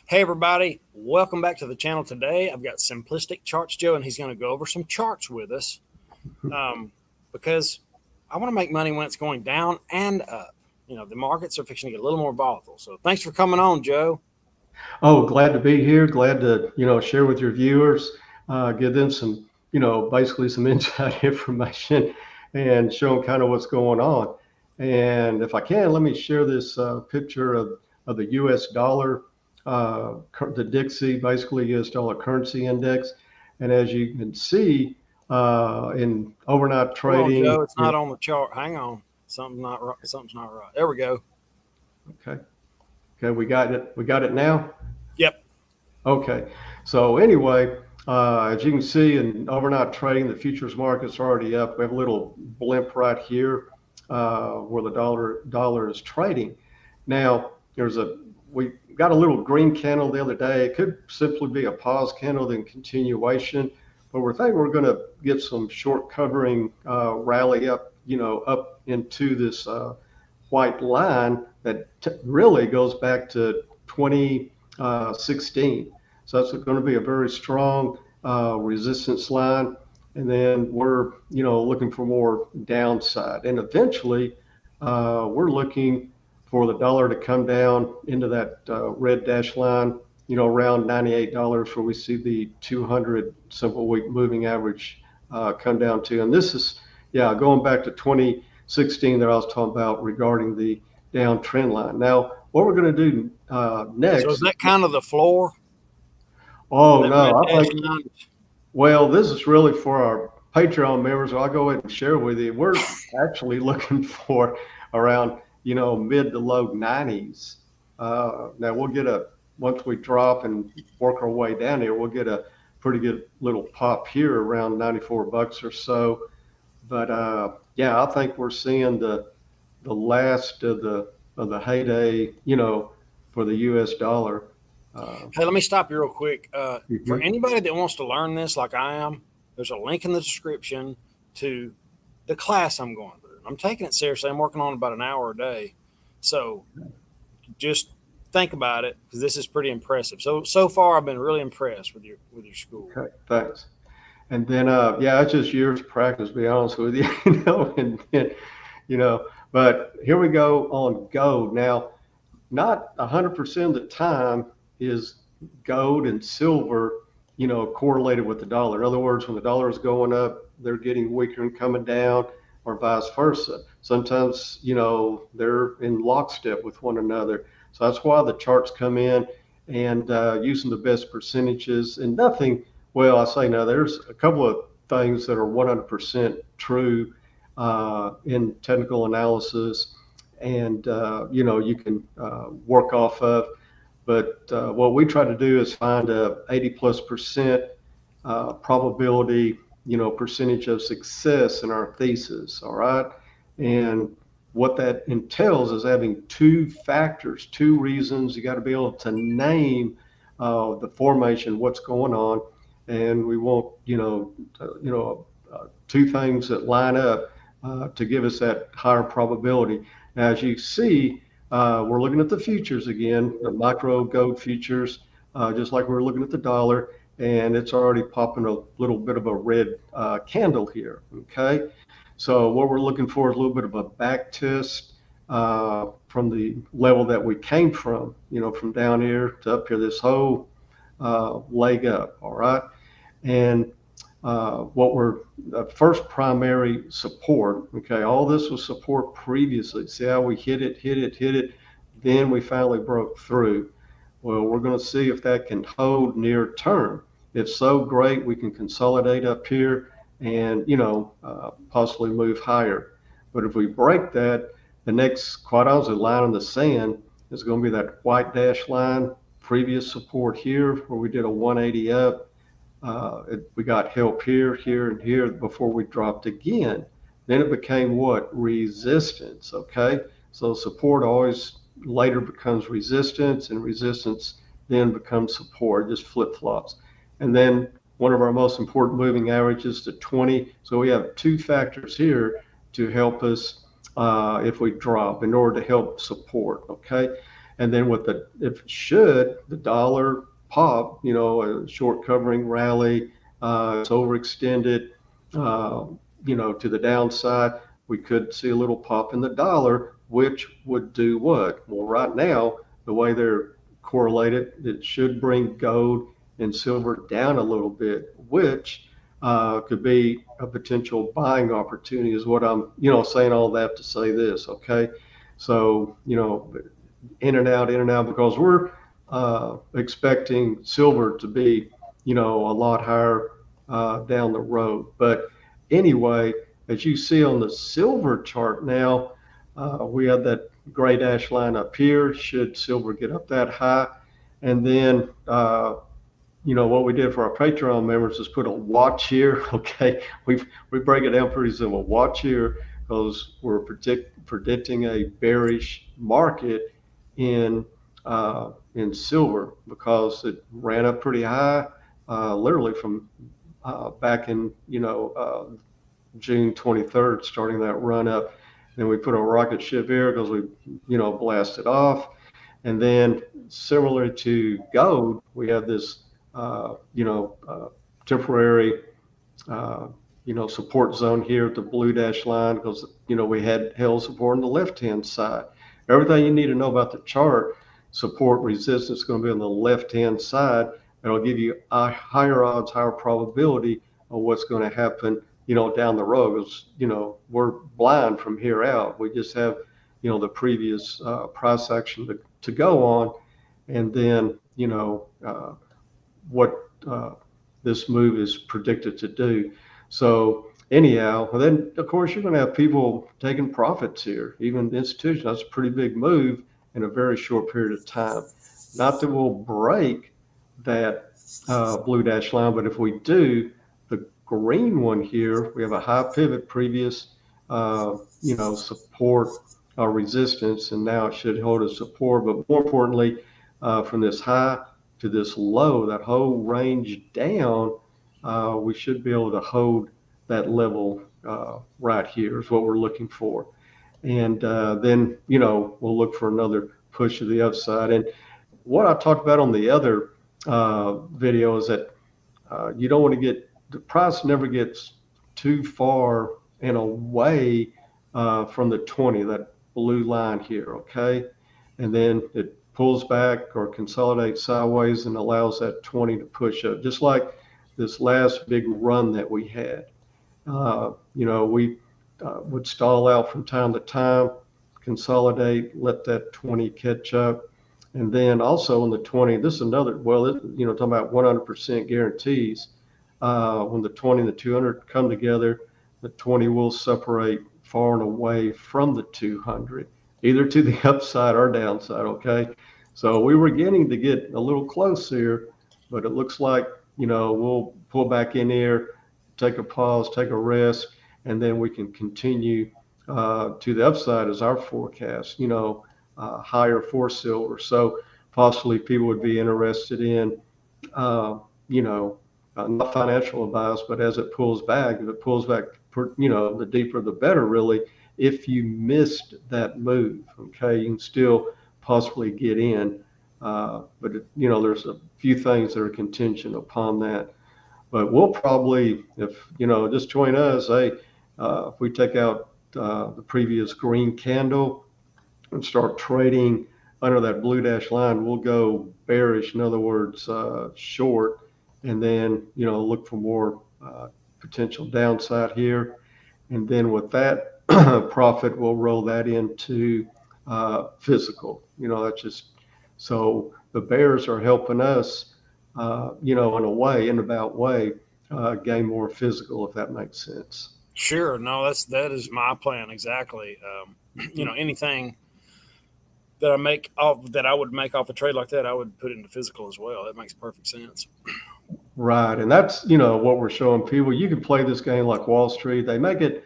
Hey everybody, welcome back to the channel. Today I've got Simplistic Charts Joe, and he's going to go over some charts with us because I want to make money when it's going down and up. You know, the markets are fixing to get a little more volatile. So thanks for coming on, Joe. Oh, glad to be here. Glad to, share with your viewers, give them some, basically some inside information and show them kind of what's going on. And if I can, let me share this picture of the US dollar, the Dixie, basically US dollar currency index. And as you can see in overnight Hold on, trading, Joe. It's not on the chart. Hang on. Something's not right. Something's not right. There we go. okay, okay, we got it. We got it now. Yep. Okay. So anyway, as you can see in overnight trading, the futures market's already up. We have a little blimp right here where the dollar is trading. Now we got a little green candle the other day. It could simply be a pause candle, then continuation. But we're thinking we're going to get some short covering rally up, up into this white line that really goes back to 2016. So that's going to be a very strong resistance line. And then we're, looking for more downside. And eventually, we're looking for the dollar to come down into that red dash line, around $98 where we see the 200 simple week moving average come down to. And this is, going back to 2016 that I was talking about regarding the down trend line. Now, what we're going to do next. So is that kind of the floor? Oh, no, I think, well, this is really for our Patreon members. I'll go ahead and share with you. We're actually looking for around, mid to low 90s. Now we'll get once we drop and work our way down here, we'll get a pretty good little pop here around 94 bucks or so. But I think we're seeing the last of the heyday, for the US dollar. Hey, let me stop you real quick. For Mhm. anybody that wants to learn this like I am, there's a link in the description to the class I'm going through. I'm taking it seriously. I'm working on about an hour a day. So just think about it because this is pretty impressive. So far I've been really impressed with your school. Okay, thanks. And then, it's just years of practice, to be honest with you, and then, but here we go on gold. Now, not 100% of the time is gold and silver, correlated with the dollar. In other words, when the dollar is going up, they're getting weaker and coming down, or vice versa. Sometimes, they're in lockstep with one another. So that's why the charts come in and using the best percentages and nothing. Well, I say no, there's a couple of things that are 100% true in technical analysis and you can work off of. But what we try to do is find a 80+% probability, percentage of success in our thesis. All right, and what that entails is having two factors, two reasons. You got to be able to name the formation, what's going on, and we want two things that line up to give us that higher probability. Now, as you see, we're looking at the futures again, the micro gold futures, just like we were looking at the dollar, and it's already popping a little bit of a red candle here. Okay, so what we're looking for is a little bit of a back test from the level that we came from, from down here to up here, this whole leg up. All right, and what we're the first primary support. Okay, all this was support previously. See how we hit it, then we finally broke through. Well, we're going to see if that can hold near term. If so, great, we can consolidate up here and possibly move higher. But if we break that, the next, quite honestly, line in the sand is going to be that white dash line, previous support here where we did a 180 up. We got help here, here, and here before we dropped again. Then it became what? Resistance. Okay, so support always later becomes resistance, and resistance then becomes support. It just flip flops. And then one of our most important moving averages to 20. So we have two factors here to help us if we drop in order to help support. Okay, And then if should the dollar pop, a short covering rally, it's overextended, to the downside, we could see a little pop in the dollar, which would do what? Well, right now, the way they're correlated, it should bring gold and silver down a little bit, which could be a potential buying opportunity is what I'm, saying all that to say this, okay? So, in and out, because we're expecting silver to be, a lot higher down the road. But anyway, as you see on the silver chart now, we have that gray dash line up here. Should silver get up that high, and then what we did for our Patreon members is put a watch here. Okay, we break it down pretty simple. Watch here because we're predicting a bearish market in silver because it ran up pretty high, literally from back in June 23rd, starting that run up. Then we put a rocket ship here because we blasted off, and then similar to gold, we have this temporary support zone here at the blue dash line because we had held support on the left hand side. Everything you need to know about the chart, support resistance is going to be on the left hand side. It'll give you a higher odds, higher probability of what's going to happen down the road, because we're blind from here out. We just have the previous price action to go on, and then what this move is predicted to do. So anyhow, and then of course you're going to have people taking profits here, even institutions. That's a pretty big move in a very short period of time. Not that we'll break that blue dash line, but if we do, the green one here, we have a high pivot, previous support resistance, and now it should hold a support. But more importantly, from this high to this low, that whole range down, we should be able to hold that level right here is what we're looking for. And then, we'll look for another push to the upside. And what I talked about on the other video is that you don't want to the price never gets too far and away from the 20, that blue line here, okay? And then it pulls back or consolidates sideways and allows that 20 to push up, just like this last big run that we had. We would stall out from time to time, consolidate, let that 20 catch up. And then also on the 20, this is another, talking about 100% guarantees. When the 20 and the 200 come together, the 20 will separate far and away from the 200, either to the upside or downside, okay? So we were beginning to get a little close here, but it looks like, we'll pull back in here, take a pause, take a rest, and then we can continue to the upside as our forecast, higher for silver. So possibly people would be interested in, not financial advice, but as it pulls back, if it pulls back, the deeper the better, really. If you missed that move, okay, you can still possibly get in. But there's a few things that are contingent upon that. But we'll probably, if, just join us, hey, if we take out the previous green candle and start trading under that blue dash line, we'll go bearish, in other words, short, and then, look for more potential downside here. And then with that profit, we'll roll that into physical. That's just, so the bears are helping us, in a way, in about way, gain more physical, if that makes sense. Sure. No, that is my plan. Exactly. Anything that I would make off a trade like that, I would put into physical as well. That makes perfect sense. Right. And that's, what we're showing people. You can play this game like Wall Street. They make it,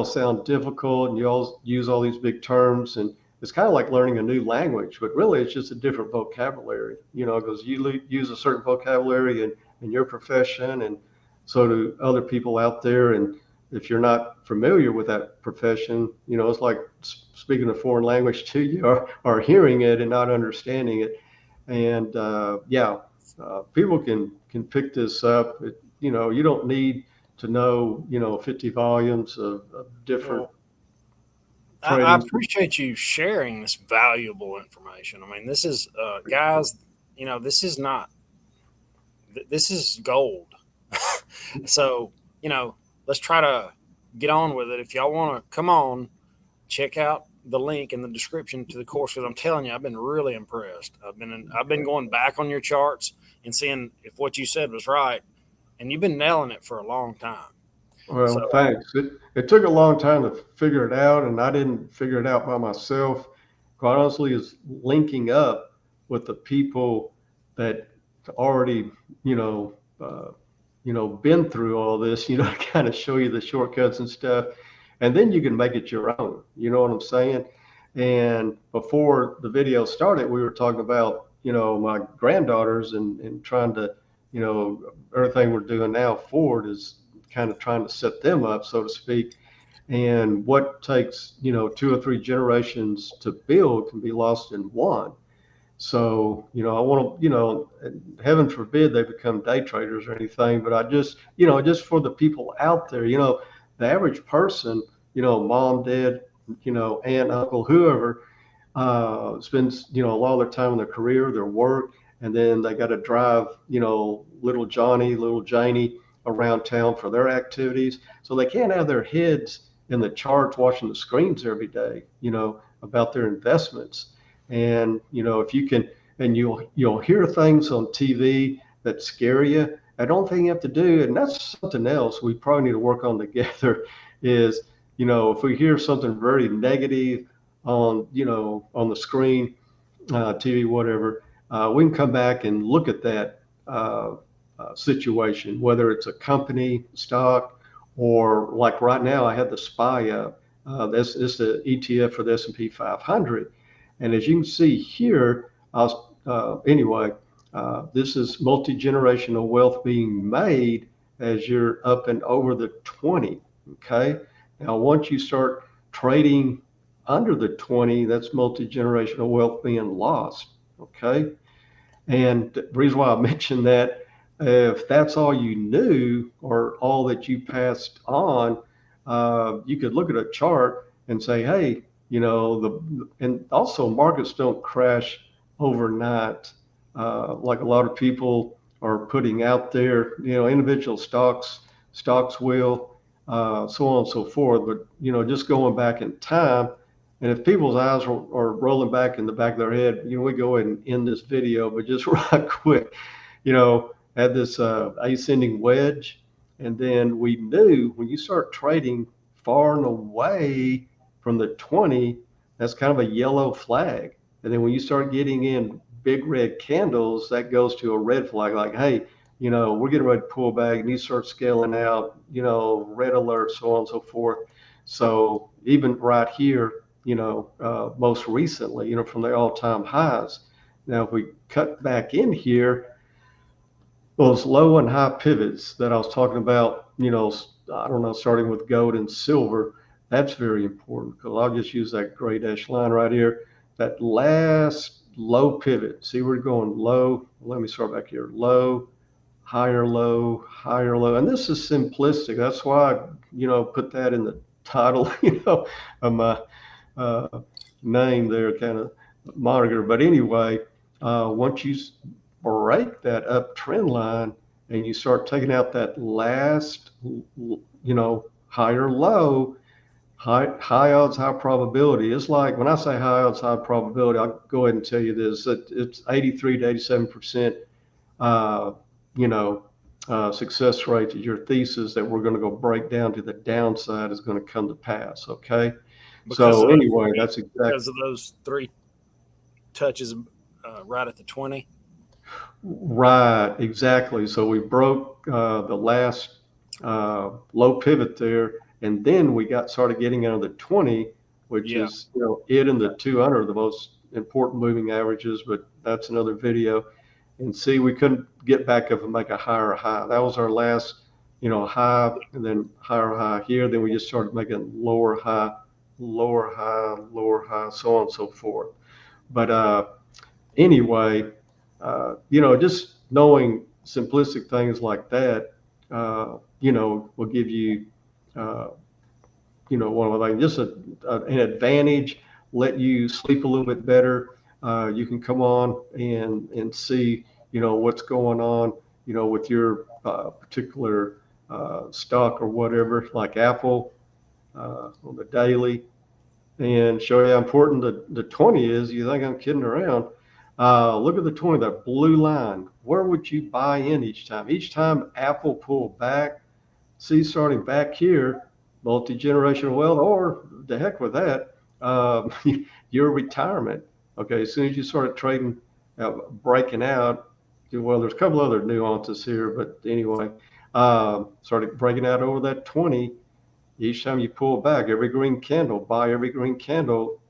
sound difficult, and you all use all these big terms, and it's kind of like learning a new language, but really it's just a different vocabulary, because you use a certain vocabulary in your profession, and so do other people out there. And, if you're not familiar with that profession, it's like speaking a foreign language to you, or hearing it and not understanding it. And people can pick this up. You don't need to know 50 volumes of different Well, I trading. appreciate you sharing this valuable information. I mean, this is, guys, this is not, this is gold. So, let's try to get on with it. If y'all want to come on, check out the link in the description to the course, because I'm telling you, I've been really impressed. I've been going back on your charts and seeing if what you said was right, and you've been nailing it for a long time. Well, So, thanks. It took a long time to figure it out, and I didn't figure it out by myself. Quite honestly, is linking up with the people that already, been through all this, kind of show you the shortcuts and stuff, and then you can make it your own. You know what I'm saying? And before the video started, we were talking about, my granddaughters and trying to, everything we're doing now forward is kind of trying to set them up, so to speak. And what takes, 2 or 3 generations to build can be lost in one. So, I want to, heaven forbid they become day traders or anything, but I just, just for the people out there, the average person, mom, dad, aunt, uncle, whoever, spends, a lot of their time in their career, their work, and then they got to drive, little Johnny, little Janie around town for their activities. So they can't have their heads in the charts watching the screens every day, about their investments. And, if you can, and you'll hear things on TV that scare you. I don't think you have to do, and that's something else we probably need to work on together is, if we hear something very negative on the screen, TV, whatever, we can come back and look at that situation, whether it's a company stock or like right now, I had the SPY up. This is the ETF for the S&P 500. And as you can see here, this is multi-generational wealth being made as you're up and over the 20. Okay. Now, once you start trading under the 20, that's multi-generational wealth being lost. Okay. And the reason why I mentioned that, if that's all you knew or all that you passed on, you could look at a chart and say, hey, and also markets don't crash overnight, like a lot of people are putting out there. Individual stocks will, so on and so forth. But just going back in time, and if people's eyes are rolling back in the back of their head, we go ahead and end this video, but just right quick, had this ascending wedge, and then we knew when you start trading far and away from the 20, that's kind of a yellow flag. And then when you start getting in big red candles, that goes to a red flag, like, hey, we're getting ready to pull back, and you start scaling out, red alert, so on and so forth. So even right here, most recently, from the all-time highs. Now, if we cut back in here, those low and high pivots that I was talking about, I don't know, starting with gold and silver, that's very important, because I'll just use that gray dash line right here. That last low pivot, see, we're going low. Let me start back here. Low, higher low, higher low. And this is simplistic. That's why I, put that in the title, of my name there, kind of moniker. But anyway, once you break that uptrend line and you start taking out that last, higher low, high odds, high probability. It's like when I say high odds, high probability, I'll go ahead and tell you this: it's 83 to 87%, success rate to your thesis that we're going to go break down to the downside is going to come to pass. Okay. So anyway, that's exactly because of those 3 touches right at the 20. right. Exactly. So we broke the last low pivot there, and then we started getting under the 20, which is it and the 200 are the most important moving averages. But that's another video. And see, we couldn't get back up and make a higher high. That was our last high, and then higher high here. Then we just started making lower high, lower high, lower high, so on and so forth. But anyway, just knowing simplistic things like that, will give you, uh, one of the things, just an advantage, let you sleep a little bit better. You can come on and see, what's going on, with your particular stock or whatever, like Apple on the daily, and show you how important the 20 is. You think I'm kidding around? Look at the 20, that blue line. Where would you buy in each time? Each time Apple pulled back, see, starting back here, multi-generational wealth, or the heck with that, your retirement. Okay, as soon as you started trading, breaking out, well, there's a couple other nuances here, but anyway, started breaking out over that 20. Each time you pull back, every green candle, buy every green candle,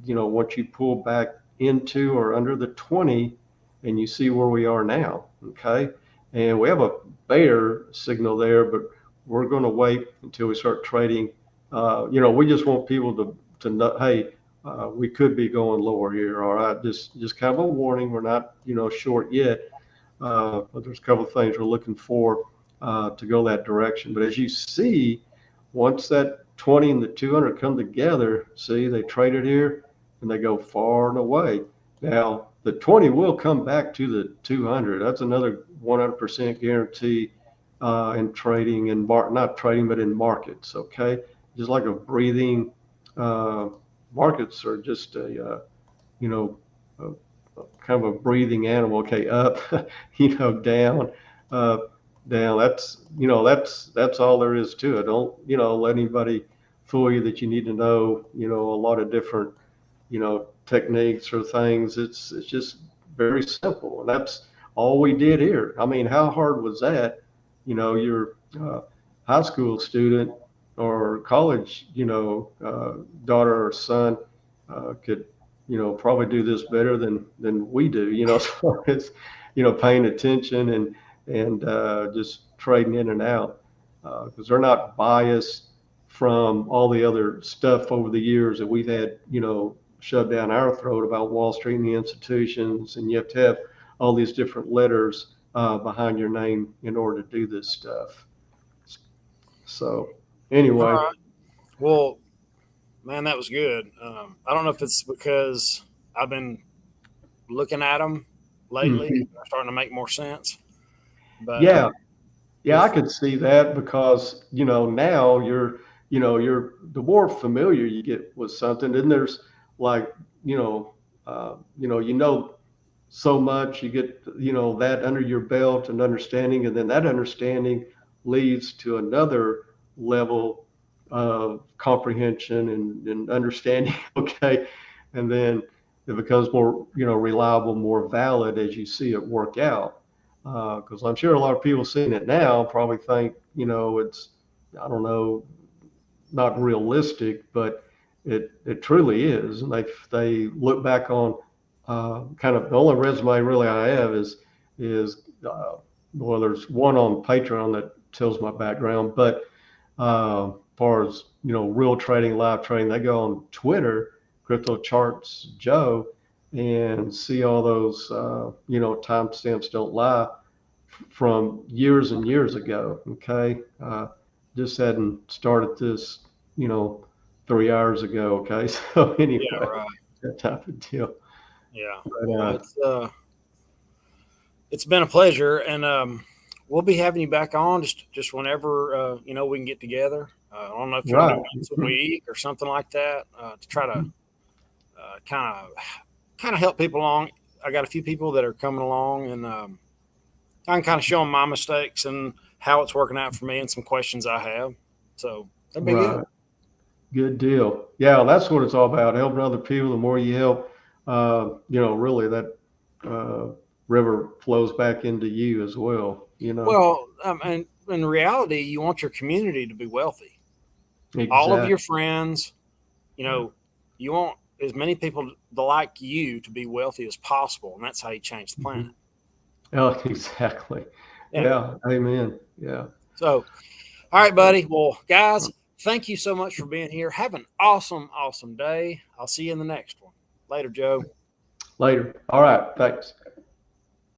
once you pull back into or under the 20, and you see where we are now, okay? And we have a bear signal there, but we're going to wait until we start trading. We just want people to know, hey, we could be going lower here, all right? Just kind of a warning. We're not, short yet, but there's a couple of things we're looking for to go that direction. But as you see, once that 20 and the 200 come together, see, they traded here and they go far and away. Now, the 20 will come back to the 200. That's another 100% guarantee in trading and not trading, but in markets. Okay, just like a breathing. Markets are just a kind of a breathing animal. Okay, up, down, down. That's all there is to it. Don't let anybody fool you that you need to know a lot of different techniques or things. It's just very simple, and that's all we did here. I mean, how hard was that? Your high school student or college daughter or son could probably do this better than we do. As far as paying attention and just trading in and out, because they're not biased from all the other stuff over the years that we've had shoved down our throat about Wall Street and the institutions, and you have to have all these different letters behind your name in order to do this stuff. So anyway. All right. Well, man, that was good. I don't know if it's because I've been looking at them lately, they're starting to make more sense. But yeah, I could see that because now you're the more familiar you get with something, then there's like so much, you get that under your belt and understanding, and then that understanding leads to another level of comprehension and understanding. Okay, and then it becomes more reliable, more valid as you see it work out. Because I'm sure a lot of people seeing it now probably think it's, I don't know, not realistic, but it truly is. And they look back on kind of the only resume really I have is well, there's one on Patreon that tells my background, but as far as real trading, live trading, they go on Twitter, Crypto Charts Joe, and see all those timestamps don't lie from years and years ago. Okay, just hadn't started this 3 hours ago. Okay, so anyway, yeah, right. that type of deal. Yeah, But, well, it's been a pleasure, and we'll be having you back on just whenever we can get together. I don't know if you want to do once a week or something like that to try to kind of help people along. I got a few people that are coming along, and I can kind of show them my mistakes and how it's working out for me and some questions I have. So that'd be good. Good deal. Yeah, that's what it's all about, helping other people. The more you help, really that river flows back into you as well. Well, and in reality, you want your community to be wealthy. Exactly. All of your friends, you want as many people like you to be wealthy as possible, and that's how you change the planet. Oh, exactly. Yeah. Amen. Yeah. So, all right, buddy. Well, guys, thank you so much for being here. Have an awesome, awesome day. I'll see you in the next one. Later, Joe. Later. All right. Thanks.